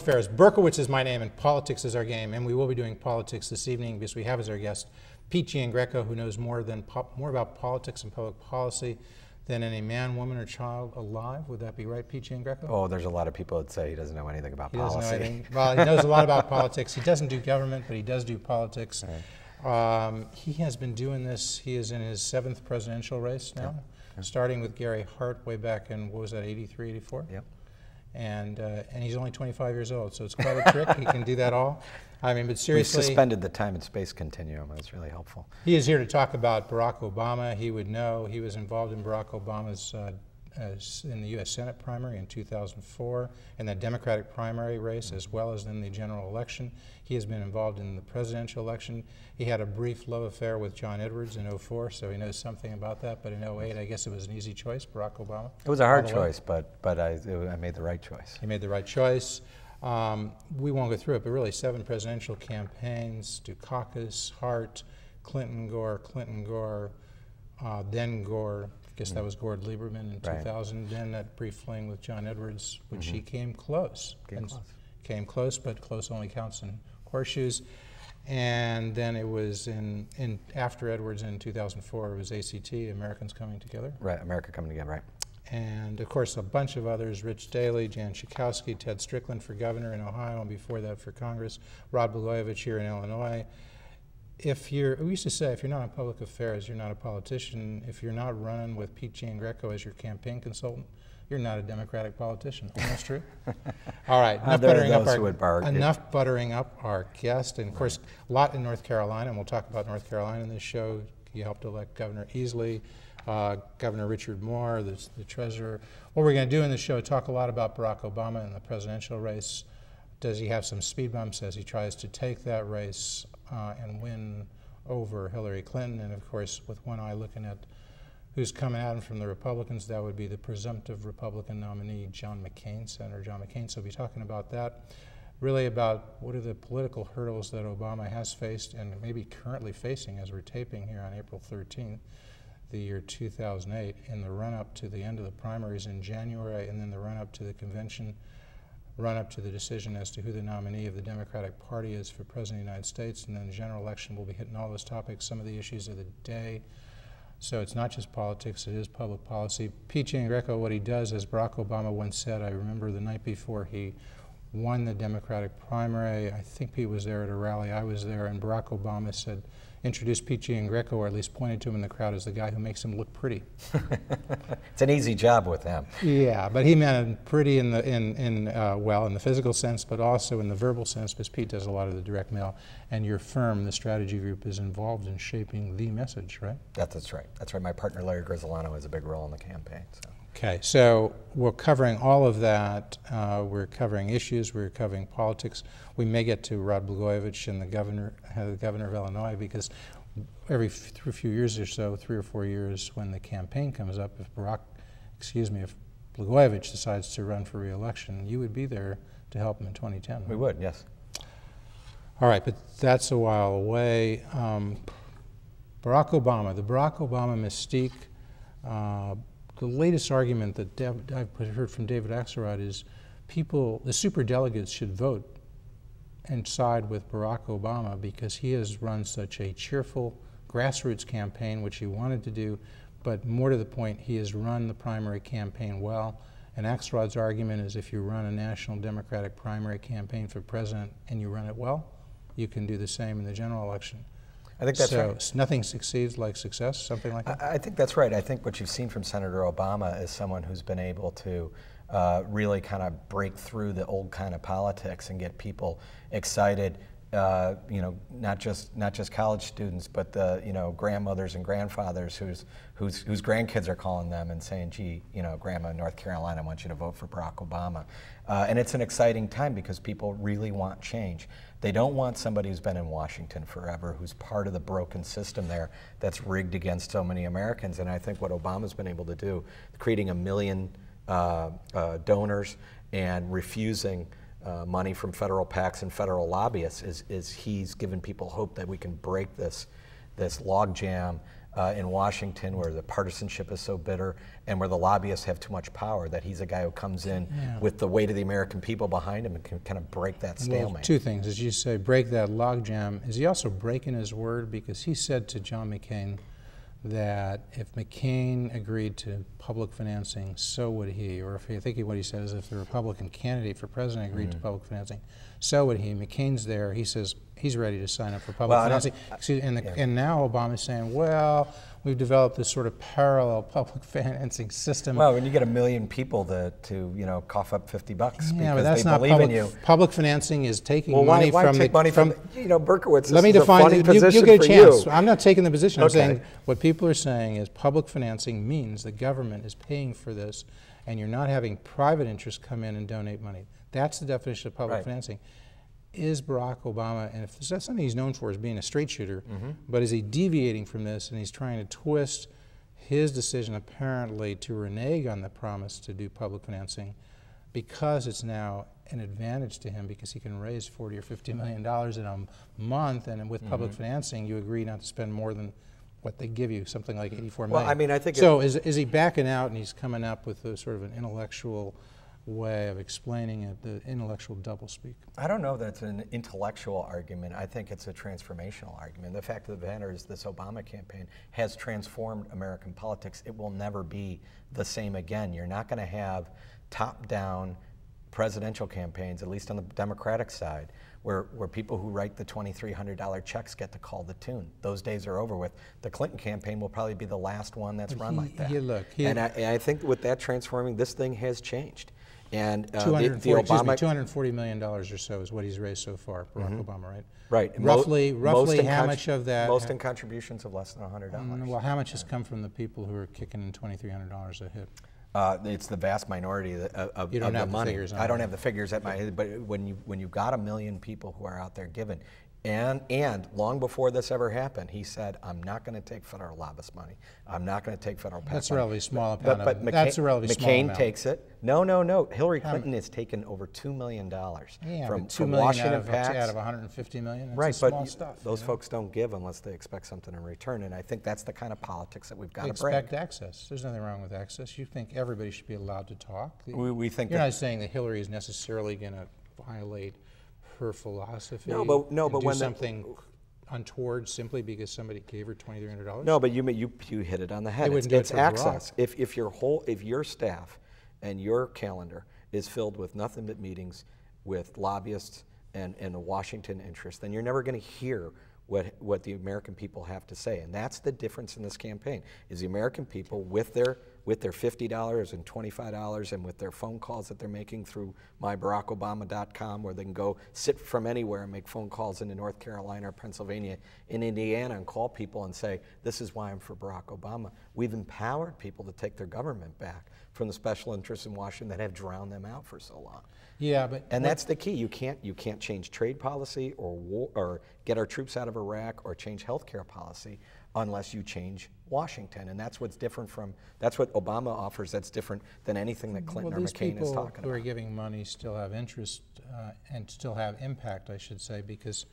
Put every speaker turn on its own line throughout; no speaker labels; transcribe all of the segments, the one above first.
Affairs. Berkowitz is my name and politics is our game, and we will be doing politics this evening because we have as our guest Pete Giangreco, who knows more about politics and public policy than any man, woman, or child alive. Would that be right, Pete Giangreco?
Oh, there's a lot of people that say he doesn't know anything about policy.
He doesn't know anything. Well, he knows a lot about politics. He doesn't do government, but he does do politics. Right. He has been doing this. He is in his 7th presidential race now, starting with Gary Hart way back in, what was that, 83, 84?
Yep.
And he's only 25 years old, so it's quite a trick. He can do that all. I mean, but seriously,
we suspended the time and space continuum. That's really helpful.
He is here to talk about Barack Obama. He would know. He was involved in Barack Obama's in the U.S. Senate primary in 2004, in the Democratic primary race, as well as in the general election. He has been involved in the presidential election. He had a brief love affair with John Edwards in 2004, so he knows something about that. But in 2008, I guess it was an easy choice, Barack Obama.
It was a hard choice, but I made the right choice.
He made the right choice. We won't go through it, but really 7 presidential campaigns, Dukakis, Hart, Clinton, Gore, then Gore. I guess that was Gord Lieberman in 2000. Then that brief fling with John Edwards, which he came close. Came close, but close only counts in horseshoes. And then it was after Edwards in 2004, it was ACT, Americans Coming Together.
Right, America Coming Together, right.
And of course a bunch of others, Rich Daley, Jan Schakowsky, Ted Strickland for governor in Ohio, and before that for Congress, Rod Blagojevich here in Illinois. We used to say, if you're not in public affairs, you're not a politician. If you're not running with Pete Giangreco as your campaign consultant, you're not a Democratic politician. Isn't that true? All right, enough buttering up our guest. And of course, a lot in North Carolina, and we'll talk about North Carolina in this show. He helped elect Governor Easley, Governor Richard Moore, the treasurer. What we're going to do in this show, talk a lot about Barack Obama and the presidential race. Does he have some speed bumps as he tries to take that race and win over Hillary Clinton? And of course, with one eye looking at who's coming at him from the Republicans, that would be the presumptive Republican nominee, John McCain, Senator John McCain. So we'll be talking about that, really about what are the political hurdles that Obama has faced and maybe currently facing as we're taping here on April 13th, the year 2008, in the run-up to the end of the primaries in January, and then the run-up to the convention, run-up to the decision as to who the nominee of the Democratic Party is for President of the United States, and then the general election. We'll be hitting all those topics, some of the issues of the day. So it's not just politics, it is public policy. Pete Giangreco, what he does, as Barack Obama once said, I remember the night before he won the Democratic primary, I think Pete was there at a rally, I was there, and Barack Obama said, introduced Pete Giangreco, or at least pointed to him in the crowd as the guy who makes him look pretty.
It's an easy job with him.
Yeah, but he meant pretty in the physical sense, but also in the verbal sense, because Pete does a lot of the direct mail, and your firm, the strategy group, is involved in shaping the message, right?
That's right. That's right. My partner Larry Grisolano has a big role in the campaign. So.
Okay, so we're covering all of that. We're covering issues. We're covering politics. We may get to Rod Blagojevich and the governor of Illinois, because every few years or so, 3 or 4 years, when the campaign comes up, if Blagojevich decides to run for re-election, you would be there to help him in 2010.
We would, yes.
All right, but that's a while away. Barack Obama, the Barack Obama mystique. The latest argument that I've heard from David Axelrod is the superdelegates should vote and side with Barack Obama because he has run such a cheerful grassroots campaign, which he wanted to do, but more to the point, he has run the primary campaign well. And Axelrod's argument is if you run a national Democratic primary campaign for president and you run it well, you can do the same in the general election.
I think that's right.
So nothing succeeds like success, something like that?
I think that's right. I think what you've seen from Senator Obama is someone who's been able to really kind of break through the old kind of politics and get people excited. Not just college students, but the grandmothers and grandfathers whose grandkids are calling them and saying, "Gee, Grandma in North Carolina, I want you to vote for Barack Obama." And it's an exciting time because people really want change. They don't want somebody who's been in Washington forever, who's part of the broken system there that's rigged against so many Americans. And I think what Obama's been able to do, creating 1 million donors and refusing money from federal PACs and federal lobbyists, is he's given people hope that we can break this logjam in Washington, where the partisanship is so bitter and where the lobbyists have too much power, that he's a guy who comes in with the weight of the American people behind him and can kind of break that stalemate.
Well, two things, as you say, break that logjam. Is he also breaking his word? Because he said to John McCain that if McCain agreed to public financing, so would he. Or if I think what he said is if the Republican candidate for president agreed to public financing, so would he. McCain's there. He says he's ready to sign up for public financing. And now Obama's saying, well, we've developed this sort of parallel public financing system.
Well, when you get 1 million people to you know, cough up $50 because
but that's
they
not
believe in you.
Public financing is taking
money
from
take money from you know, Berkowitz.
Let me define it. You get a chance. I'm not taking the position. I'm saying what people are saying is public financing means the government is paying for this, and you're not having private interests come in and donate money. That's the definition of public financing. Is Barack Obama, and if that's something he's known for, is being a straight shooter, but is he deviating from this and he's trying to twist his decision apparently to renege on the promise to do public financing because it's now an advantage to him because he can raise $40 or $50 million in a month, and with public financing you agree not to spend more than what they give you, something like $84 million.
Well, I mean, I think
so. Is he backing out and he's coming up with a sort of an intellectual way of explaining it, the intellectual doublespeak?
I don't know that it's an intellectual argument. I think it's a transformational argument. The fact of the matter is this Obama campaign has transformed American politics. It will never be the same again. You're not going to have top-down presidential campaigns, at least on the Democratic side, where people who write the $2,300 checks get to call the tune. Those days are over with. The Clinton campaign will probably be the last one that's run like that. And I think with that transforming, this thing has changed. And
$240 million or so is what he's raised so far, Barack Obama, right?
Right.
Roughly how much of that?
Most in contributions of less than $100.
Well, how much has come from the people who are kicking in $2,300 a hit?
It's the vast minority of
you don't
the
have
money.
The figures on
I don't have the figures at my head, but when you've got 1 million people who are out there giving, and long before this ever happened, he said, "I'm not going to take federal lobbyist money. I'm not going to take federal PAC money."
That's a relatively small amount.
But McCain takes it. No. Hillary Clinton has taken over $2 million from Washington PACs.
Out of 150 million. That's
right,
small stuff.
Those folks don't give unless they expect something in return, and I think that's the kind of politics that we've got to break.
Expect access. There's nothing wrong with access. You think everybody should be allowed to talk.
We think
you're not saying that Hillary is necessarily going to violate her philosophy.
No, but
do when something untoward simply because somebody gave her $2,300.
No, but you hit it on the head. It's access. If your staff and your calendar is filled with nothing but meetings with lobbyists and the Washington interest, then you're never going to hear what the American people have to say. And that's the difference in this campaign, is the American people with their $50 and $25 and with their phone calls that they're making through myBarackObama.com, where they can go sit from anywhere and make phone calls into North Carolina or Pennsylvania, in Indiana, and call people and say, this is why I'm for Barack Obama. We've empowered people to take their government back from the special interests in Washington that have drowned them out for so long.
Yeah,
and that's the key. You can't change trade policy or get our troops out of Iraq or change healthcare policy unless you change Washington, and that's what's different from. That's what Obama offers. That's different than anything that Clinton or McCain is talking about.
These people who are giving money still have interest and still have impact, I should say, because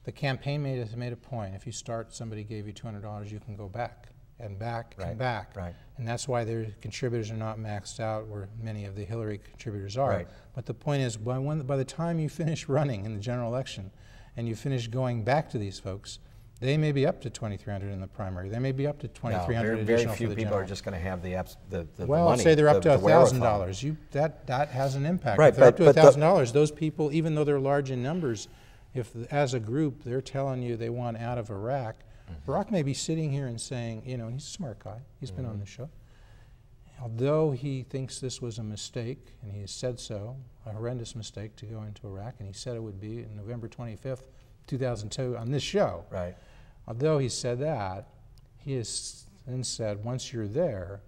the campaign made a point. If you start, somebody gave you $200, you can go back and back and back.
Right.
And that's why their contributors are not maxed out, where many of the Hillary contributors are.
Right.
But the point is, by the time you finish running in the general election and you finish going back to these folks, they may be up to 2,300 in the primary. They may be up to 2,300
very
additional
few
for the
people
general.
are just going to have the
well,
money.
Say they're up to $1,000. That has an impact.
Right,
if they're up to $1,000, those people, even though they're large in numbers, if as a group they're telling you they want out of Iraq, Barack may be sitting here and saying, and he's a smart guy. He's been on the show. Although he thinks this was a mistake, and he has said so, a horrendous mistake to go into Iraq, and he said it would be on November 25th, 2002 on this show.
Right.
Although he said that, he has then said, once you're there,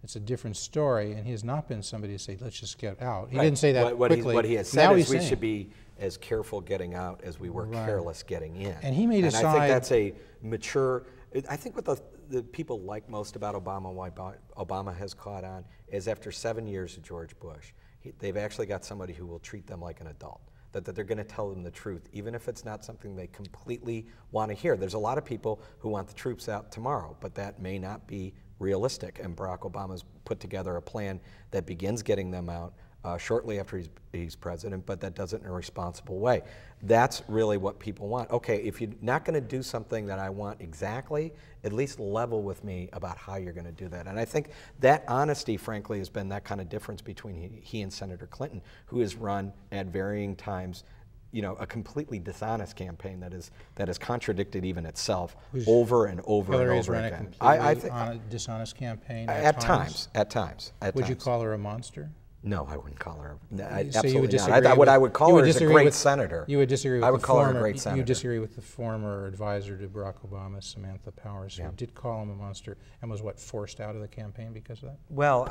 it's a different story, and he has not been somebody to say, let's just get out. He didn't say that quickly.
What he has said is we should be as careful getting out as we were careless getting in.
And he may decide.
And I think that's a mature. I think what the people like most about Obama, why Obama has caught on, is after 7 years of George Bush, they've actually got somebody who will treat them like an adult. that they're going to tell them the truth, even if it's not something they completely want to hear. There's a lot of people who want the troops out tomorrow, but that may not be realistic, and Barack Obama's put together a plan that begins getting them out shortly after he's president, but that does it in a responsible way. That's really what people want. Okay, if you're not going to do something that I want exactly, at least level with me about how you're going to do that. And I think that honesty, frankly, has been that kind of difference between he and Senator Clinton, who has run at varying times, you know, a completely dishonest campaign that has contradicted even itself over and over
Hillary's
and over
ran
again.
a completely dishonest campaign at times?
At times.
Would you call her a monster?
No, I wouldn't call her.
So
Absolutely
you would
not. What I would call her is a great senator.
You would disagree with
I would call her a great senator.
You disagree with the former advisor to Barack Obama, Samantha Powers, who did call him a monster and was, what, forced out of the campaign because of that?
Well,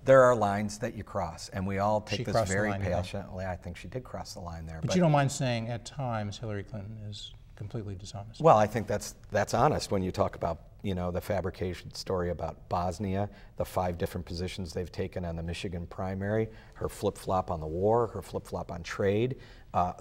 there are lines that you cross, and we all take this very passionately. I think she did cross the line there.
But you don't mind saying at times Hillary Clinton is completely dishonest?
Well, I think that's honest when you talk about, you know, the fabrication story about Bosnia, the 5 different positions they've taken on the Michigan primary, her flip-flop on the war, her flip-flop on trade,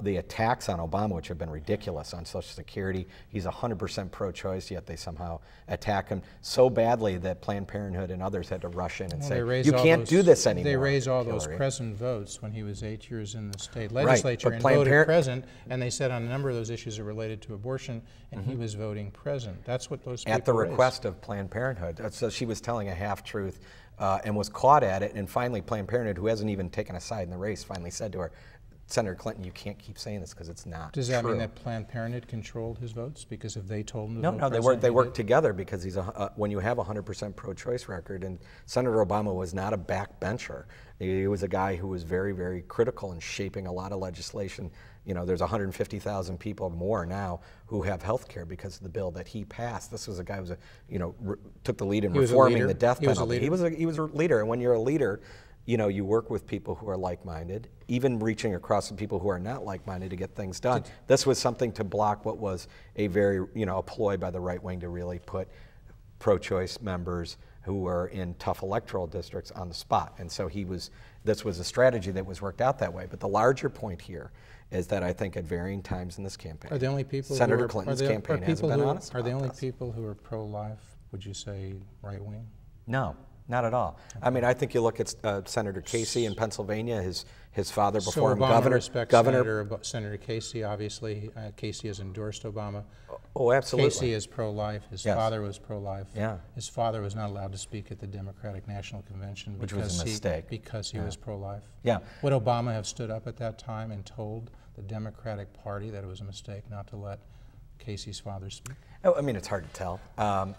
the attacks on Obama, which have been ridiculous, on Social Security. He's 100% pro-choice, yet they somehow attack him so badly that Planned Parenthood and others had to rush in and say, you can't do this anymore.
They raised all those present votes when he was 8 years in the state legislature and voted present, and they said on a number of those issues that related to abortion, and he was voting present. That's what those people
at the request of Planned Parenthood. So she was telling a half-truth and was caught at it, and finally Planned Parenthood, who hasn't even taken a side in the race, finally said to her, Senator Clinton, you can't keep saying this because it's not
Does that mean that Planned Parenthood controlled his votes? Because if they told him to vote
No, they worked together because when you have a 100% pro-choice record, and Senator Obama was not a backbencher. He was a guy who was very, very critical in shaping a lot of legislation. You know, there's 150,000 people more now who have health care because of the bill that he passed. This was a guy who took the lead in reforming the death penalty. He was a leader, and when you're a leader, you know, you work with people who are like-minded, even reaching across to people who are not like-minded to get things done. This was something to block what was a very, a ploy by the right wing to really put pro-choice members who were in tough electoral districts on the spot. And so this was a strategy that was worked out that way. But the larger point here is that I think at varying times in this campaign, Senator Clinton's campaign hasn't been honest about this.
Are the only people who are pro-life, would you say, right-wing?
No. Not at all. I mean, I think you look at Senator Casey in Pennsylvania, his father before him,
Senator Casey, obviously. Casey has endorsed Obama.
Oh, absolutely.
Casey is pro-life. His father was pro-life.
Yeah.
His father was not allowed to speak at the Democratic National Convention
which was a mistake.
Because he was pro-life.
Yeah.
Would Obama have stood up at that time and told the Democratic Party that it was a mistake not to let Casey's father speak?
Oh, I mean, it's hard to tell.
If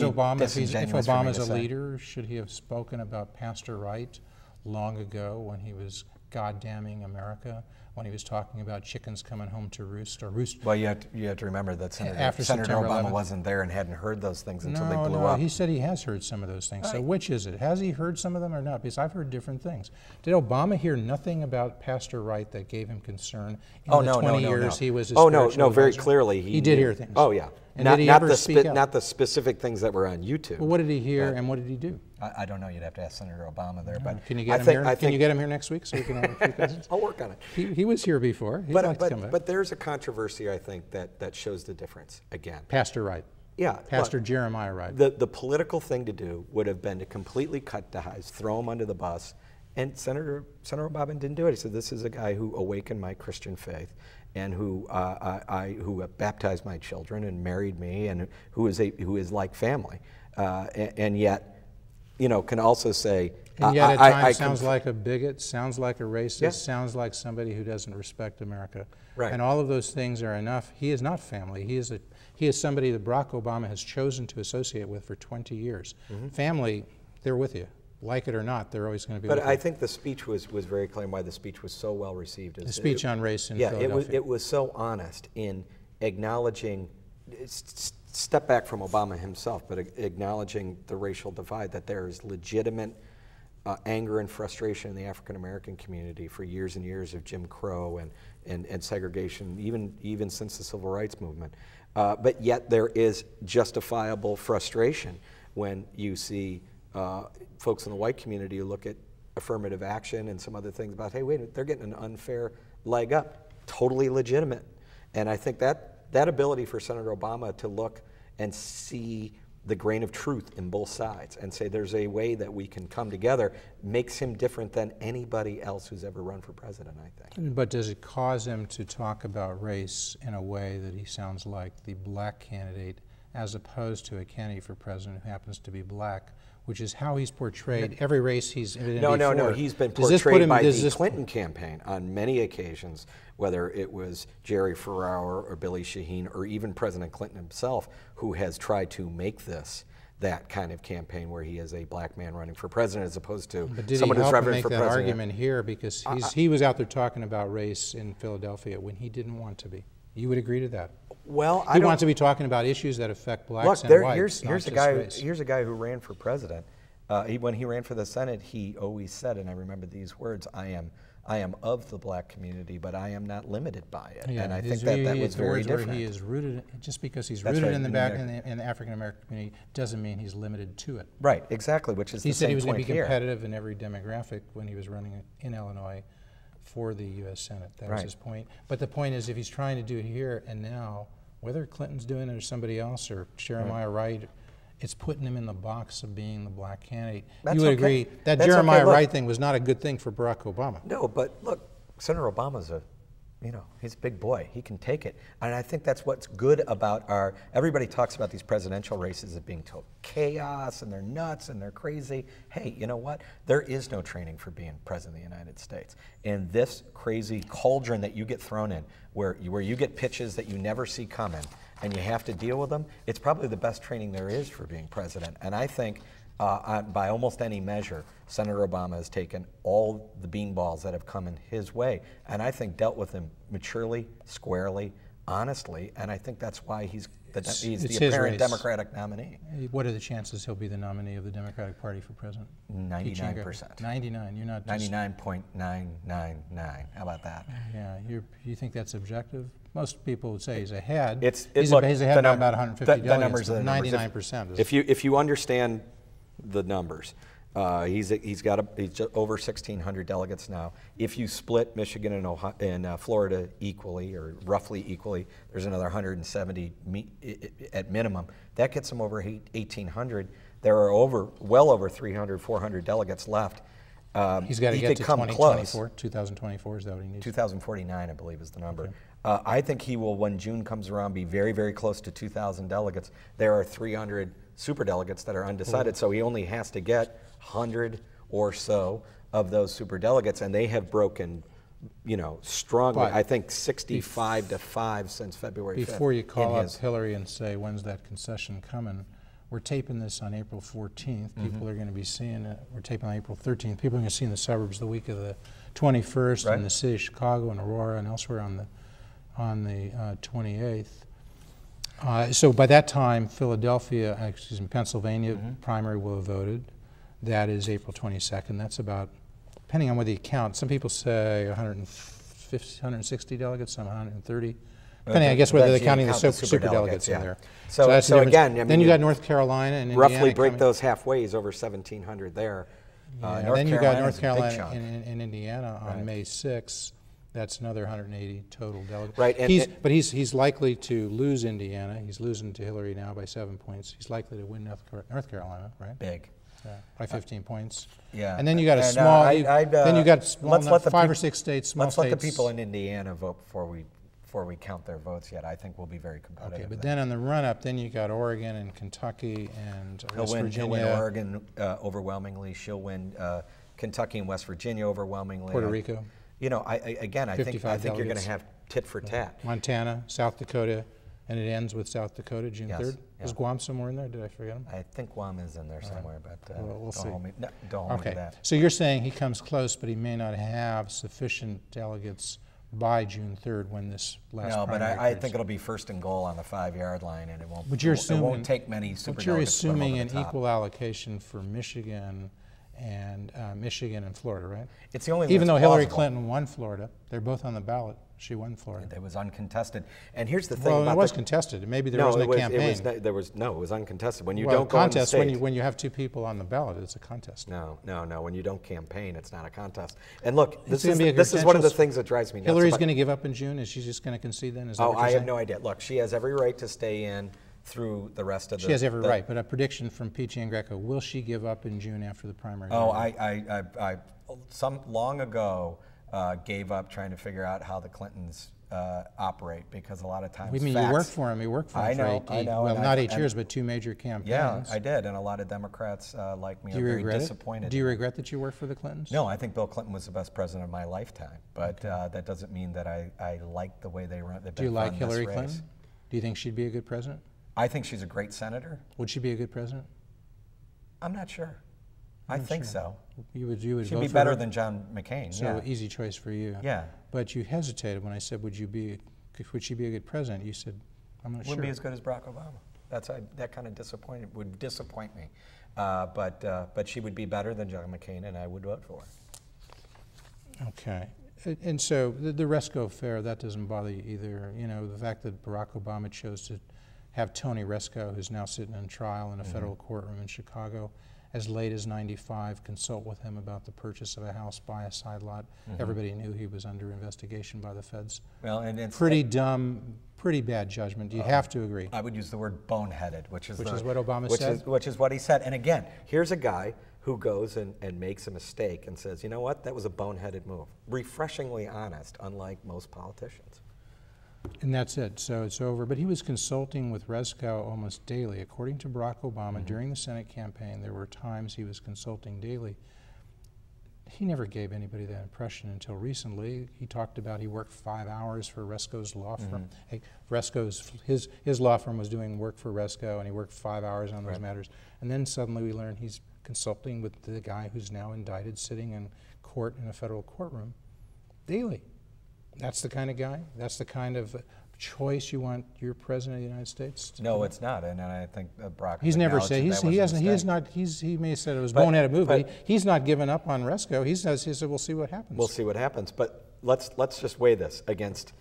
Obama's a leader, should he have spoken about Pastor Wright long ago when he was God-damning America, when he was talking about chickens coming home to roost or roost?
Well, you have to remember that Senator Obama wasn't there and hadn't heard those things until they blew up.
He said he has heard some of those things. So which is it? Has he heard some of them or not? Because I've heard different things. Did Obama hear nothing about Pastor Wright that gave him concern in the 20 years he was his spiritual advisor?
Very clearly.
He did hear things.
Oh, yeah.
And did he ever speak out?
Not the specific things that were on YouTube.
Well, what did he hear and what did he do?
I don't know. You'd have to ask Senator Obama there. But
can you get him here? Can you get him here next week so we can have a few questions?
I'll work on it.
He was here before. He'd like to come back.
But there's a controversy, I think, that shows the difference again.
Pastor Wright.
Yeah.
Pastor Jeremiah Wright.
The political thing to do would have been to completely cut ties, throw him under the bus, and Senator Obama didn't do it. He said, this is a guy who awakened my Christian faith and who baptized my children and married me and who is like family. And yet, can also say,
and yet at times sounds like a bigot, sounds like a racist, sounds like somebody who doesn't respect America.
Right.
And all of those things are enough. He is not family. He is somebody that Barack Obama has chosen to associate with for 20 years. Mm-hmm. Family, they're with you. Like it or not, they're always going to be with you.
But I think the speech was very clear, and why the speech was so well received.
The speech on race in Philadelphia.
It was so honest in acknowledging, step back from Obama himself, but acknowledging the racial divide, that there is legitimate anger and frustration in the African American community for years and years of Jim Crow and segregation, even since the Civil Rights Movement. But yet there is justifiable frustration when you see folks in the white community who look at affirmative action and some other things about, hey, wait a minute, they're getting an unfair leg up. Totally legitimate. And I think that ability for Senator Obama to look and see the grain of truth in both sides and say there's a way that we can come together makes him different than anybody else who's ever run for president, I think.
But does it cause him to talk about race in a way that he sounds like the black candidate as opposed to a candidate for president who happens to be black, which is how he's portrayed every race he's been in before?
No, he's been portrayed by the Clinton campaign on many occasions, whether it was Jerry Ferraro or Billy Shaheen or even President Clinton himself, who has tried to make this that kind of campaign where he is a black man running for president as opposed to someone who's running for president. But did he help make that argument here? Because he was out there talking about race in Philadelphia when he didn't want to be. You would agree to that? Well,
he wants to be talking about issues that affect blacks and whites.
Here's a guy who ran for president. When he ran for the Senate, he always said, and I remember these words: "I am of the black community, but I am not limited by it."
Yeah,
and I think that was very different.
He is rooted, just because he's rooted in the African American community doesn't mean he's limited to it.
Right, exactly. Which is
he
the
said
same
he was going to be
here.
competitive in every demographic when he was running in Illinois for the U.S. Senate. That was his point. But the point is, if he's trying to do it here and now, whether Clinton's doing it or somebody else or Jeremiah Wright, it's putting him in the box of being the black candidate. You would agree that Jeremiah Wright thing was not a good thing for Barack Obama.
No, but look, Senator Obama's he's a big boy. He can take it. And I think that's what's good about everybody talks about these presidential races as being total chaos and they're nuts and they're crazy. Hey, you know what? There is no training for being president of the United States. And this crazy cauldron that you get thrown in, where you get pitches that you never see coming and you have to deal with them, it's probably the best training there is for being president. And I think by almost any measure, Senator Obama has taken all the beanballs that have come in his way, and I think dealt with them maturely, squarely, honestly, and I think that's why he's the apparent Democratic nominee.
What are the chances he'll be the nominee of the Democratic Party for president?
99%.
99. You're not
99.999. How about that?
Yeah. You think that's objective? Most people would say he's ahead.
He's
ahead by about 150
the numbers.
99%.
If you understand the numbers, he's over 1,600 delegates now. If you split Michigan and Florida equally, or roughly equally, there's another 170 at minimum. That gets him over 1,800. There are well over 300, 400 delegates left.
He's got to get to 2024. 2024 is that what he needs?
2049, I believe, is the number. Okay. I think he will, when June comes around, be very, very close to 2,000 delegates. There are 300 superdelegates that are undecided, so he only has to get 100 or so of those superdelegates, and they have broken, strongly. I think 65-5 since February 5th.
Before you call up Hillary and say, when's that concession coming? We're taping this on April 14th. People are going to be seeing it. We're taping on April 13th. People are going to see in the suburbs the week of the 21st, in the city of Chicago and Aurora and elsewhere on the 28th. So by that time, Pennsylvania primary will have voted. That is April 22nd. That's about, depending on whether you count, some people say 160 delegates, some 130. Depending, I guess, whether they're counting the super delegates in there.
So again,
then you got North Carolina and
roughly
Indiana
break those halfway is over 1,700 there.
Then you got North Carolina and Indiana on May 6th. That's another 180 total delegates.
Right,
but he's likely to lose Indiana. He's losing to Hillary now by 7 points. He's likely to win North Carolina, right?
Big.
By 15 points.
Yeah.
And then you got a small. Then you got small, 5 or 6 states, small states.
Let's let the people in Indiana vote before we count their votes yet. I think we'll be very competitive.
Okay, but then on the run-up, then you got Oregon and Kentucky and West Virginia.
He'll win Oregon overwhelmingly. She'll win Kentucky and West Virginia overwhelmingly.
Puerto Rico.
I think you're going to have tit for tat.
Montana, South Dakota, and it ends with South Dakota June 3rd. Is Guam somewhere in there? Did I forget him?
I think Guam is in there somewhere, but
we'll see.
Don't hold me to that.
So you're saying he comes close, but he may not have sufficient delegates by June 3rd when this last primary
but I think it'll be first and goal on the 5-yard line, and it won't take many superdelegates.
But you're assuming an equal allocation for Michigan and Florida, right?
It's the only
even though Hillary Clinton won Florida, they're both on the ballot. She won Florida.
It was uncontested. And here's the thing
Well,
about
it was contested. Maybe there wasn't a campaign.
It was uncontested. When you
well,
don't go on the
contest,
stage.
when you have two people on the ballot, it's a contest.
No. When you don't campaign, it's not a contest. And look, this is
potential
one of the things that drives me nuts.
Hillary's going to give up in June? Is she just going to concede then? Is that what you're
I
saying?
have no idea. Look, she has every right to stay in through the rest of the...
She has every right, but a prediction from Pete Giangreco, will she give up in June after the primary?
Oh, I long ago gave up trying to figure out how the Clintons operate, because a lot of times
you worked for him. You worked for him for 8 years. Well, not 8 years, but 2 major campaigns.
Yeah, I did, and a lot of Democrats like me are very disappointed.
Do you regret that you worked for the Clintons?
No, I think Bill Clinton was the best president of my lifetime, but that doesn't mean that I like the way they run.
Do you like Hillary Clinton? Do you think she'd be a good president?
I think she's a great senator.
Would she be a good president?
I'm not sure. I think so.
You would
She'd be better than John McCain.
So easy choice for you.
Yeah.
But you hesitated when I said, would she be a good president? You said, I'm not sure.
Wouldn't be as good as Barack Obama. That kind of would disappoint me. But she would be better than John McCain, and I would vote for her.
Okay. And so the Resco affair, that doesn't bother you either. You know, the fact that Barack Obama chose to have Tony Resco, who's now sitting in trial in a federal courtroom in Chicago, as late as '95, consult with him about the purchase of a house by a side lot. Everybody knew he was under investigation by the feds.
Well, and it's
pretty dumb, pretty bad judgment. You have to agree.
I would use the word boneheaded, which is
what Obama said.
Which is what he said. And again, here's a guy who goes and makes a mistake and says, you know what, that was a boneheaded move. Refreshingly honest, unlike most politicians.
And that's it. So it's over. But he was consulting with Resco almost daily. According to Barack Obama, during the Senate campaign, there were times he was consulting daily. He never gave anybody that impression until recently. He talked about he worked 5 hours for Resco's law firm. Hey, his law firm was doing work for Resco, and he worked 5 hours on those matters. And then suddenly we learned he's consulting with the guy who's now indicted, sitting in court in a federal courtroom daily. That's the kind of guy? That's the kind of choice you want your president of the United States to
No, it's not, and I think Barack.
He's never said he may have said it was a boneheaded move, but he's not given up on Resco. He said we'll see what happens.
We'll see what happens, but let's just weigh this against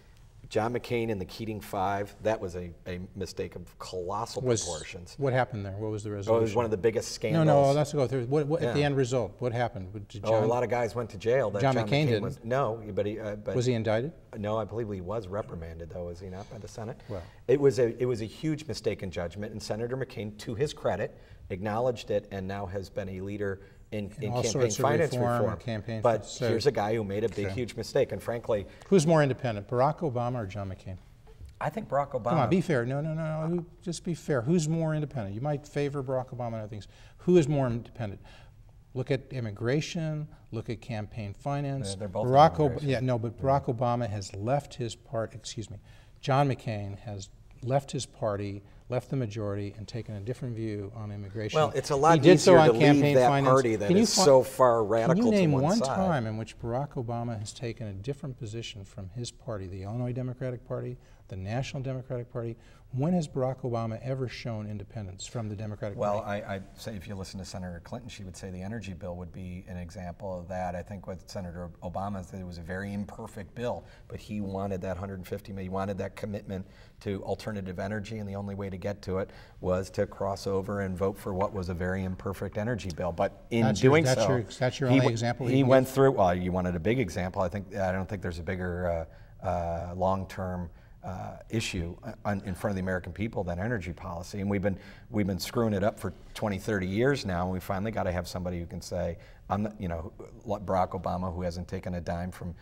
John McCain and the Keating Five. That was a mistake of colossal proportions.
What happened there? What was the resolution?
Oh, it was one of the biggest scandals.
No, let's go through. At the end result, what happened?
A lot of guys went to jail. That
John McCain didn't.
No, but
was he indicted?
No, I believe he was reprimanded, though, was he not, by the Senate?
Well,
it was a huge mistake in judgment, and Senator McCain, to his credit, acknowledged it, and now has been a leader in campaign finance reform. But here's a guy who made a big, huge mistake, and frankly,
who's more independent, Barack Obama or John McCain?
I think Barack Obama.
Come on, be fair. No. Just be fair. Who's more independent? You might favor Barack Obama and other things. Who is more independent? Look at immigration. Look at campaign finance.
They're both
Barack Obama has left his party. Excuse me. John McCain has left his party, left the majority, and taken a different view on immigration.
Well, it's a lot easier to leave that party that is so far radical to one side.
Can you name one time in which Barack Obama has taken a different position from his party, the Illinois Democratic Party, the National Democratic Party? When has Barack Obama ever shown independence from the Democratic Party?
Well, I'd say if you listen to Senator Clinton, she would say the energy bill would be an example of that. I think with Senator Obama, it was a very imperfect bill, but he wanted that 150 million, he wanted that commitment to alternative energy, and the only way to get to it was to cross over and vote for what was a very imperfect energy bill. But in doing so,
that's your only example.
He went through. Well, you wanted a big example. I don't think there's a bigger long-term issue in front of the American people than energy policy, and we've been screwing it up for 20, 30 years now, and we finally got to have somebody who can say, I'm not, Barack Obama, who hasn't taken a dime from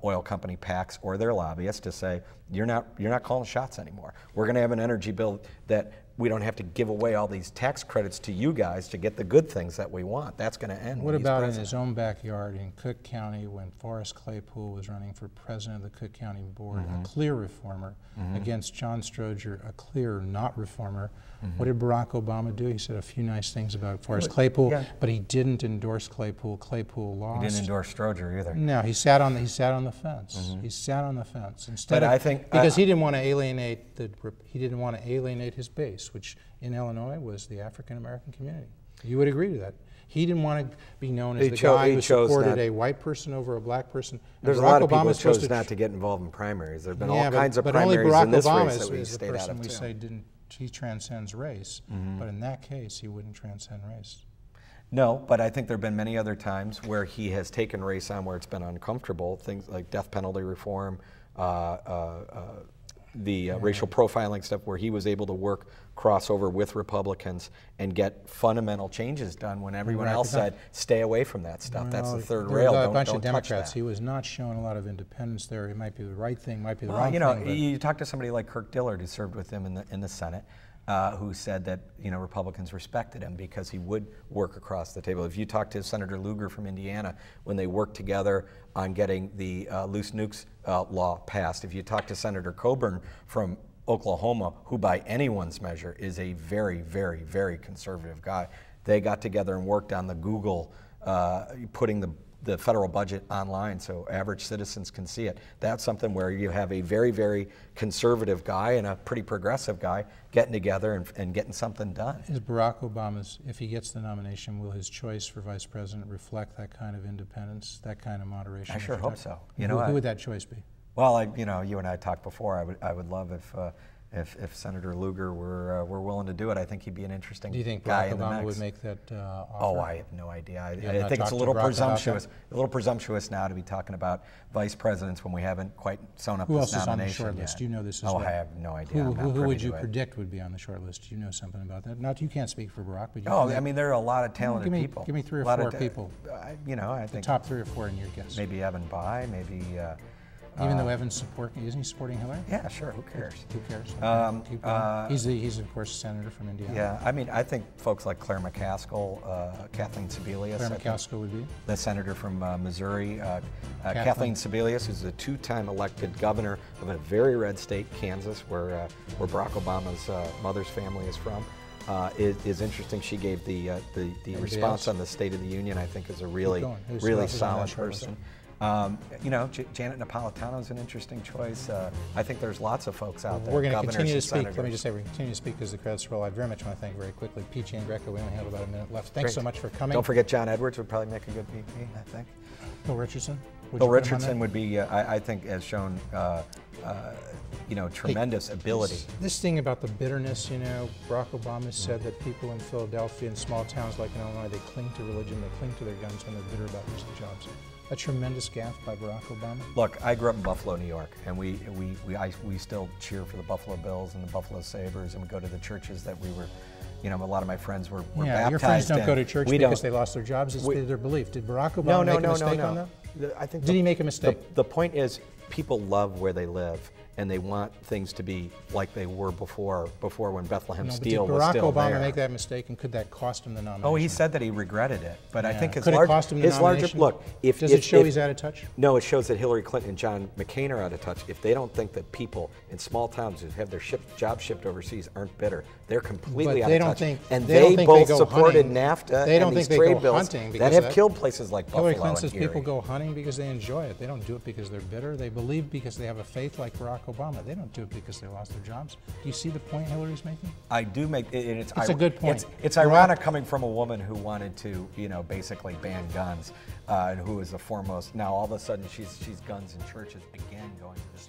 oil company PACs or their lobbyists, to say, you're not calling shots anymore. We're going to have an energy bill that we don't have to give away all these tax credits to you guys to get the good things that we want. That's going to end.
What about in his own backyard in Cook County when Forrest Claypool was running for president of the Cook County Board, a clear reformer, against John Stroger, a clear not reformer? What did Barack Obama do? He said a few nice things about Forrest Claypool, but he didn't endorse Claypool. Claypool lost.
He didn't endorse Stroger either.
No, he sat on the fence. He sat on the fence instead.
But I think
because he didn't want to alienate his base, which in Illinois was the African American community. You would agree to that. He didn't want to be known as the guy who supported a white person over a black person.
There's a lot of people who chose not to get involved in primaries. There have been all kinds of primaries in this race that we stayed out of too.
We say he transcends race, but in that case, he wouldn't transcend race.
No, but I think there have been many other times where he has taken race on where it's been uncomfortable, things like death penalty reform, racial profiling stuff, where he was able to work crossover with Republicans and get fundamental changes done when everyone else said, stay away from that stuff. That's the third rail.
There were a bunch of
don't
Democrats.
touch that.
He was not showing a lot of independence there. It might be the right thing, might be the wrong thing.
You talk to somebody like Kirk Dillard, who served with him in the Senate, who said that Republicans respected him because he would work across the table. If you talk to Senator Lugar from Indiana, when they worked together on getting the loose nukes law passed, if you talk to Senator Coburn from Oklahoma, who by anyone's measure is a very, very, very conservative guy, they got together and worked on the Google, putting the federal budget online so average citizens can see it. That's something where you have a very, very conservative guy and a pretty progressive guy getting together and getting something done.
Is Barack Obama's, if he gets the nomination, will his choice for vice president reflect that kind of independence, that kind of moderation?
I sure hope so.
Who would that choice be?
Well, you and I talked before. I would love if Senator Lugar were willing to do it. I think he'd be an interesting guy in the mix.
Do you think Barack Obama would make that offer?
Oh, I have no idea. I think it's a little presumptuous. A little presumptuous now to be talking about vice presidents when we haven't quite sewn up this nomination.
Who else is on the short list? Do you know this as well?
I have no idea.
Who would you predict would be on the short list? Do you know something about that? Not you can't speak for Barack, but you.
I mean, there are a lot of talented people.
Give me 3 or 4 people.
I think
the top 3 or 4 in your guess.
Maybe Evan Bayh, maybe.
Even though Evan's isn't he supporting Hillary?
Yeah, sure. Who cares?
Who cares? He's of course a senator from Indiana.
Yeah, I mean, I think folks like Claire McCaskill, Kathleen Sebelius.
Claire McCaskill would be
the senator from Missouri. Kathleen Sebelius, who's a 2-time elected governor of a very red state, Kansas, where Barack Obama's mother's family is from. Is interesting. She gave the response on the State of the Union. I think is a really solid person. Janet Napolitano is an interesting choice. I think there's lots of folks out there.
We're going to continue to speak. Let me just say we're going to continue to speak because the credits roll. I very much want to thank very quickly Pete Giangreco. We only have about a minute left. Thanks so much for coming.
Don't forget John Edwards would probably make a good VP, I think.
Bill Richardson?
Bill Richardson would be, I think, has shown tremendous ability.
This thing about the bitterness, Barack Obama said that people in Philadelphia and small towns like in Illinois, they cling to religion, they cling to their guns when they're bitter about losing jobs. A tremendous gaffe by Barack Obama.
Look, I grew up in Buffalo, New York, and we still cheer for the Buffalo Bills and the Buffalo Sabres, and we go to the churches that we were, a lot of my friends were baptized in.
Your friends don't go to church because they lost their jobs, it's their belief. Did Barack Obama make a mistake on that? Did he make a mistake?
The point is, people love where they live, and they want things to be like they were before when Bethlehem Steel was still there.
Did Barack Obama make that mistake, and could that cost him the nomination?
Oh, he said that he regretted it, but I think
could it cost him the nomination?
Look,
does it show he's out of touch?
No, it shows that Hillary Clinton and John McCain are out of touch. If they don't think that people in small towns who have their jobs shipped overseas aren't bitter, they're completely out of touch. And they both supported NAFTA and these trade bills that have killed places like Buffalo.
Hillary Clinton says people go hunting because they enjoy it. They don't do it because they're bitter. They believe because they have a faith like Barack Obama. They don't do it because they lost their jobs. Do you see the point Hillary's making?
I do make it. It's
a good point.
It's ironic coming from a woman who wanted to, basically ban guns, and who is the foremost. Now all of a sudden she's guns in churches again going to the